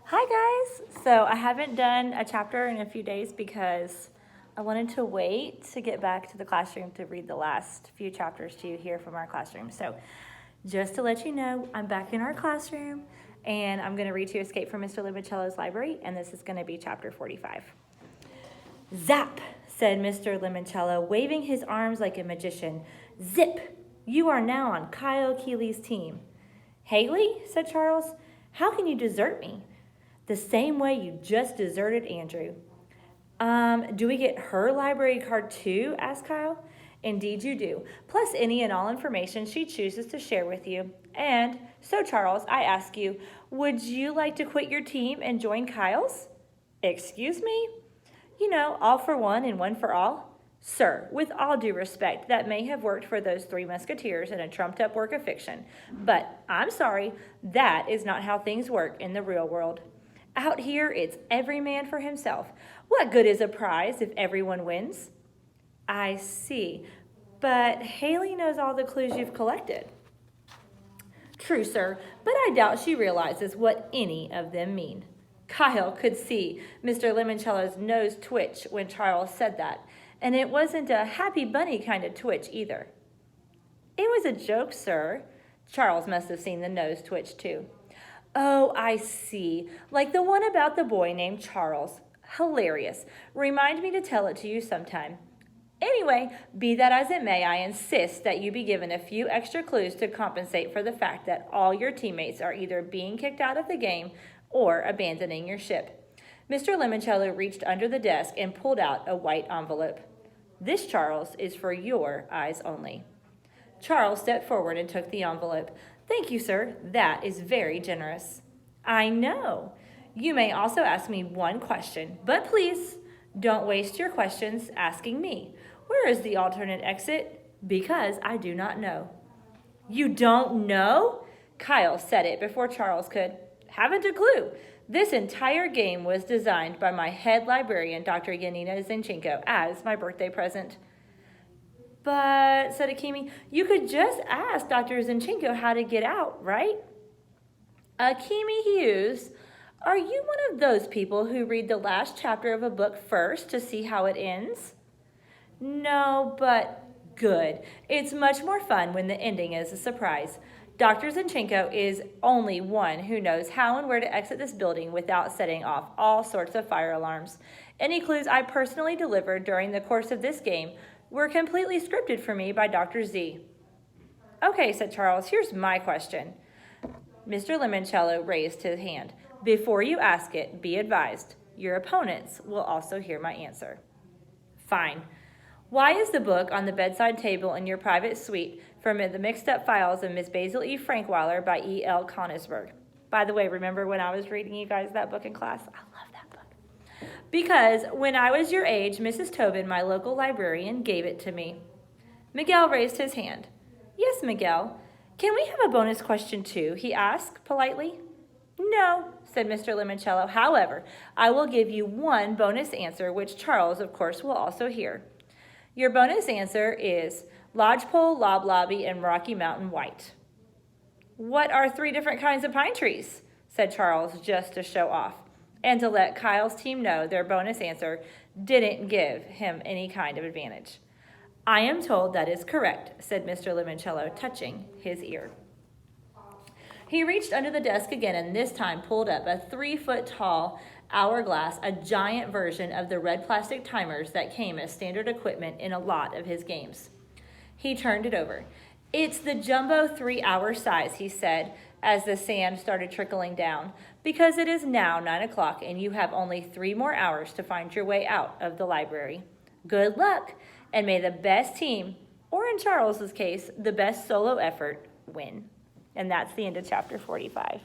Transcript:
Hi guys! So I haven't done a chapter in a few days because I wanted to wait to get back to the classroom to read the last few chapters to you here from our classroom. So just to let you know, I'm back in our classroom and I'm going to read to you Escape from Mr. Lemoncello's Library, and this is going to be chapter 45. Zap, said Mr. Lemoncello, waving his arms like a magician. Zip, you are now on Kyle Keeley's team. Haley, said Charles, how can you desert me? The same way you just deserted Andrew. Do we get her library card too? Asked Kyle. Indeed you do, plus any and all information she chooses to share with you. And so, Charles, I ask you, would you like to quit your team and join Kyle's? Excuse me? You know, all for one and one for all? Sir, with all due respect, that may have worked for those three musketeers in a trumped-up work of fiction. But I'm sorry, that is not how things work in the real world. Out here, it's every man for himself. What good is a prize if everyone wins? I see, but Haley knows all the clues you've collected. True, sir, but I doubt she realizes what any of them mean. Kyle could see Mr. Lemoncello's nose twitch when Charles said that, and it wasn't a happy bunny kind of twitch either. It was a joke, sir. Charles must have seen the nose twitch too. Oh, I see. Like the one about the boy named Charles. Hilarious. Remind me to tell it to you sometime. Anyway, be that as it may, I insist that you be given a few extra clues to compensate for the fact that all your teammates are either being kicked out of the game or abandoning your ship. Mr. Lemoncello reached under the desk and pulled out a white envelope. This, Charles, is for your eyes only. Charles stepped forward and took the envelope. Thank you, sir. That is very generous. I know. You may also ask me one question, but please don't waste your questions asking me. Where is the alternate exit? Because I do not know. You don't know? Kyle said it before Charles could. Haven't a clue. This entire game was designed by my head librarian, Dr. Yanina Zinchenko, as my birthday present. But, said Akimi, you could just ask Dr. Zinchenko how to get out, right? Akimi Hughes, are you one of those people who read the last chapter of a book first to see how it ends? No, but good. It's much more fun when the ending is a surprise. Dr. Zinchenko is only one who knows how and where to exit this building without setting off all sorts of fire alarms. Any clues I personally delivered during the course of this game were completely scripted for me by Dr. Z. Okay, said Charles, here's my question. Mr. Lemoncello raised his hand. Before you ask it, be advised, your opponents will also hear my answer. Fine. Why is the book on the bedside table in your private suite from the mixed-up files of Miss Basil E. Frankweiler by E. L. Conisberg? By the way, remember when I was reading you guys that book in class? I love that book. Because when I was your age, Mrs. Tobin, my local librarian, gave it to me. Miguel raised his hand. Yes, Miguel. Can we have a bonus question too? He asked politely. No, said Mr. Lemoncello. However, I will give you one bonus answer, which Charles, of course, will also hear. Your bonus answer is lodgepole, lob lobby, and Rocky Mountain white. What are three different kinds of pine trees? Said Charles, just to show off, and to let Kyle's team know their bonus answer didn't give him any kind of advantage. I am told that is correct, said Mr. Lemoncello, touching his ear. He reached under the desk again and this time pulled up a 3-foot-tall hourglass, a giant version of the red plastic timers that came as standard equipment in a lot of his games. He turned it over. It's the jumbo 3-hour size, he said, as the sand started trickling down, because it is now 9 o'clock and you have only 3 more hours to find your way out of the library. Good luck, and may the best team, or in Charles's case, the best solo effort, win. And that's the end of chapter 45.